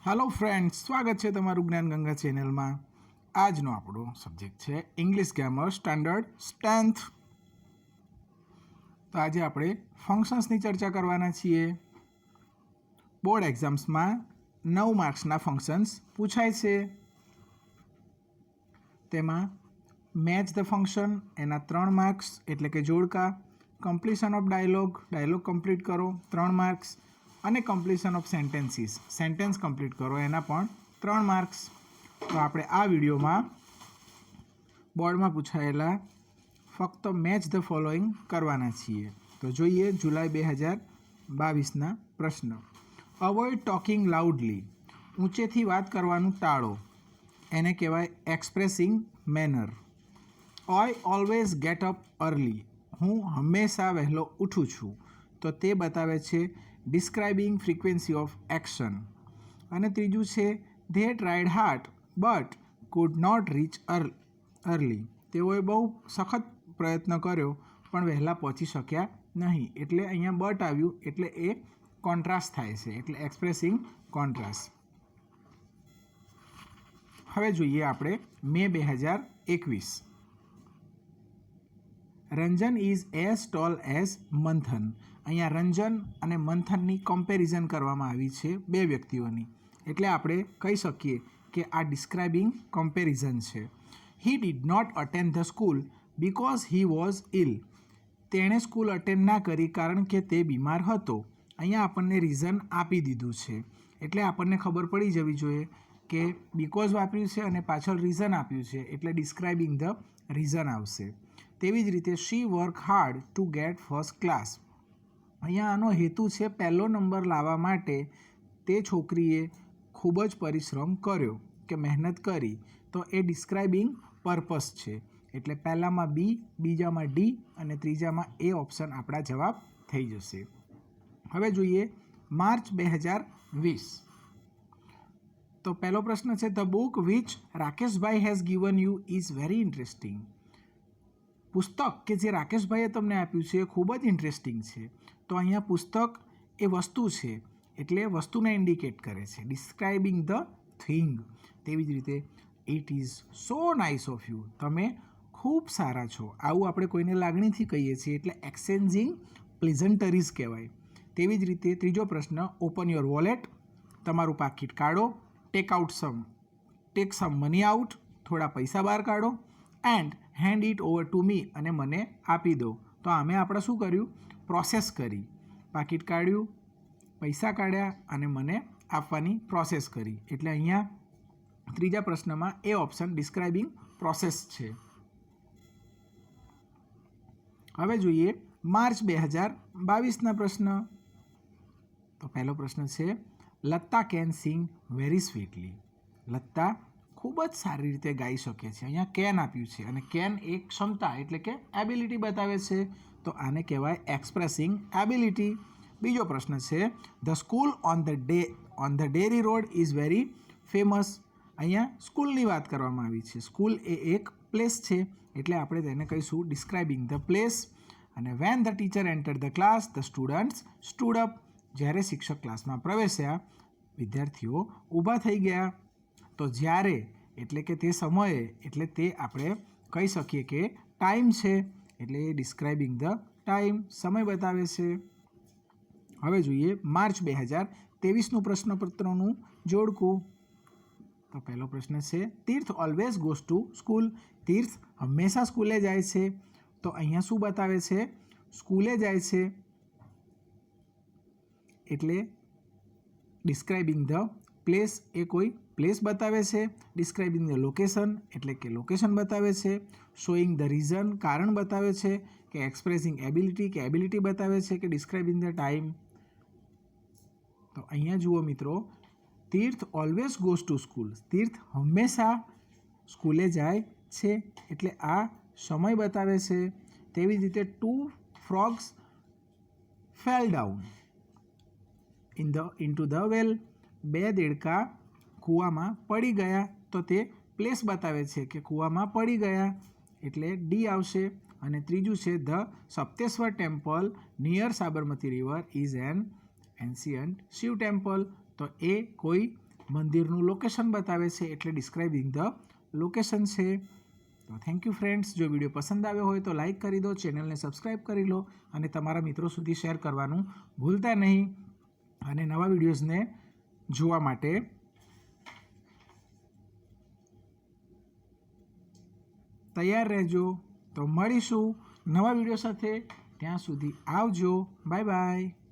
Hello friends, સ્વાગત છે તમારું જ્ઞાન ગંગા ચેનલમાં. આજનો આપણો સબ્જેક્ટ છે ઇંગ્લિશ ગ્રામર સ્ટાન્ડર્ડ 10th. તો આજે આપણે ફંક્શન્સની ચર્ચા કરવાના છીએ. બોર્ડ એક્ઝામ્સમાં 9 માર્ક્સના ફંક્શન્સ પૂછાય છે. તેમાં મેચ ધ ફંક્શન એના 3 માર્ક્સ એટલે કે જોડકા, કમ્પ્લીશન ઓફ ડાયલોગ કમ્પ્લીટ કરો 3 માર્ક્સ, અને કમ્પ્લીશન ઓફ સેન્ટેન્સ કમ્પ્લીટ કરો એના પણ 3 માર્ક્સ. તો આપણે આ વિડીયોમાં બોર્ડમાં પૂછાયેલા ફક્ત મેચ ધ ફોલોઈંગ કરવાના છીએ. તો જોઈએ જુલાઈ 2022ના પ્રશ્ન. અવોઇડ ટોકિંગ લાઉડલી, ઊંચેથી વાત કરવાનું ટાળો, એને કહેવાય expressing manner. I always get up early, હું હંમેશા વહેલો ઉઠું છું. તો તે બતાવે છે ડિસ્ક્રાઇબિંગ ફ્રીક્વન્સી ઓફ એક્શન. અને ત્રીજું છે they tried hard but could not reach early, તેઓએ બહુ સખત પ્રયત્ન કર્યો પણ વહેલા પહોંચી શક્યા નહીં. એટલે અહીંયા બટ આવ્યું એટલે એ કોન્ટ્રાસ્ટ થાય છે, એટલે એક્સપ્રેસિંગ કોન્ટ્રાસ્ટ. હવે જોઈએ આપણે મે 2021. Ranjan is as toll as મંથન. અહીંયા રંજન અને મંથનની કમ્પેરિઝન કરવામાં આવી છે બે વ્યક્તિઓની, એટલે આપણે કહી શકીએ કે આ ડિસ્ક્રાઇબિંગ કમ્પેરિઝન છે. He did not attend the school because he was ill. તેણે સ્કૂલ અટેન્ડ ના કરી કારણ કે તે બીમાર હતો. અહીંયા આપણને રીઝન આપી દીધું છે, એટલે આપણને ખબર પડી જવી જોઈએ કે બિકોઝ વાપર્યું છે અને પાછળ રીઝન આપ્યું છે, એટલે ડિસ્ક્રાઇબિંગ ધ રીઝન આવશે. તેવી જ રીતે she work hard to get first class. અહીંયા આનો હેતુ છે પહેલો નંબર લાવવા માટે તે છોકરીએ ખૂબ જ પરિશ્રમ કર્યો કે મહેનત કરી. તો એ ડિસ્ક્રાઇબિંગ પર્પસ છે, એટલે પહેલામાં બી, બીજામાં ડી અને ત્રીજામાં એ ઓપ્શન આપણા જવાબ થઈ જશે. હવે જોઈએ માર્ચ 2020. તો પહેલો પ્રશ્ન છે the book which Rakeshbhai has given you is very interesting. પુસ્તક કે જે રાકેશભાઈએ તમને આપ્યું છે એ ખૂબ જ ઇન્ટરેસ્ટિંગ છે. તો અહીંયા પુસ્તક એ વસ્તુ છે, એટલે વસ્તુને ઇન્ડિકેટ કરે છે, ડિસ્ક્રાઇબિંગ ધ થિંગ. તેવી જ રીતે it is so nice of you, તમે ખૂબ સારા છો. આવું આપણે કોઈને લાગણીથી કહીએ છીએ, એટલે એક્સચેન્જિંગ પ્લેઝન્ટરીઝ કહેવાય. તેવી જ રીતે ત્રીજો પ્રશ્ન ઓપન યોર વોલેટ, તમારું પાકીટ કાઢો. ટેક સમ મની આઉટ, થોડા પૈસા બહાર કાઢો. And hand it over to me, અને મને આપી દો. તો આમે આપણે શું કર્યું? પ્રોસેસ કરી. પાકીટ કાઢ્યું, પૈસા કાઢ્યા અને મને આપવાની પ્રોસેસ કરી. એટલે અહીંયા ત્રીજા પ્રશ્નમાં એ ઓપ્શન ડિસ્ક્રાઇબિંગ પ્રોસેસ છે. હવે જોઈએ માર્ચ 2022ના પ્રશ્ન. તો પહેલો પ્રશ્ન છે Lata can sing very સ્વીટલી. Lata ખૂબ જ સારી રીતે ગાઈ શકે છે. અહીંયા કેન આપ્યું છે, અને કેન એક ક્ષમતા એટલે કે એબિલિટી બતાવે છે. તો આને કહેવાય એક્સપ્રેસિંગ એબિલિટી. બીજો પ્રશ્ન છે the school on the dairy road is very famous. અહીંયા સ્કૂલની વાત કરવામાં આવી છે. સ્કૂલ એ એક પ્લેસ છે, એટલે આપણે તેને કહીશું ડિસ્ક્રાઇબિંગ ધ પ્લેસ. અને when the teacher enter the class the students stood up. જ્યારે શિક્ષક ક્લાસમાં પ્રવેશ્યા વિદ્યાર્થીઓ ઊભા થઈ ગયા. તો જ્યારે એટલે કે તે સમયે, એટલે તે આપણે કહી શકીએ કે ટાઈમ છે, એટલે એ ડિસ્ક્રાઇબિંગ ધ ટાઈમ, સમય બતાવે છે. હવે જોઈએ માર્ચ 2023નું પ્રશ્નપત્રનું જોડકું. તો પહેલો પ્રશ્ન છે તીર્થ ઓલવેઝ ગોઝ ટુ સ્કૂલ. તીર્થ હંમેશા સ્કૂલે જાય છે. તો અહીંયા શું બતાવે છે? સ્કૂલે જાય છે, એટલે ડિસ્ક્રાઇબિંગ ધ પ્લેસ એ કોઈ પ્લેસ બતાવે છે. ડિસ્ક્રાઇબિંગ ધ લોકેશન એટલે કે લોકેશન બતાવે છે. શોઈંગ ધ રીઝન કારણ બતાવે છે. કે એક્સપ્રેસિંગ એબિલિટી કે એબિલિટી બતાવે છે. કે ડિસ્ક્રાઇબિંગ ધ ટાઈમ. તો અહીંયા જુઓ મિત્રો, તીર્થ ઓલવેઝ ગોઝ ટુ સ્કૂલ. તીર્થ હંમેશા સ્કૂલે જાય છે, એટલે આ સમય બતાવે છે. તેવી જ રીતે 2 frogs fell down into the વેલ. 2 દેડકા કૂવામાં પડી ગયા. તો તે પ્લેસ બતાવે છે કે કૂવામાં પડી ગયા, એટલે ડી આવશે. અને ત્રીજું છે the Sapteshwar temple near Sabarmati river is an ancient Shiva temple. તો એ કોઈ મંદિરનું લોકેશન બતાવે છે એટલે ડિસ્ક્રાઇબિંગ ધ લોકેશન છે. તો થેન્ક યુ ફ્રેન્ડ્સ. જો વિડીયો પસંદ આવ્યો હોય તો લાઇક કરી દો, ચેનલને સબસ્ક્રાઈબ કરી લો અને તમારા મિત્રો સુધી શેર કરવાનું ભૂલતા નહીં. અને નવા વિડીયોઝને જોવા માટે તૈયાર રહેજો. તો મળીશું નવા વિડીયો સાથે. ત્યાં સુધી આવજો. Bye bye.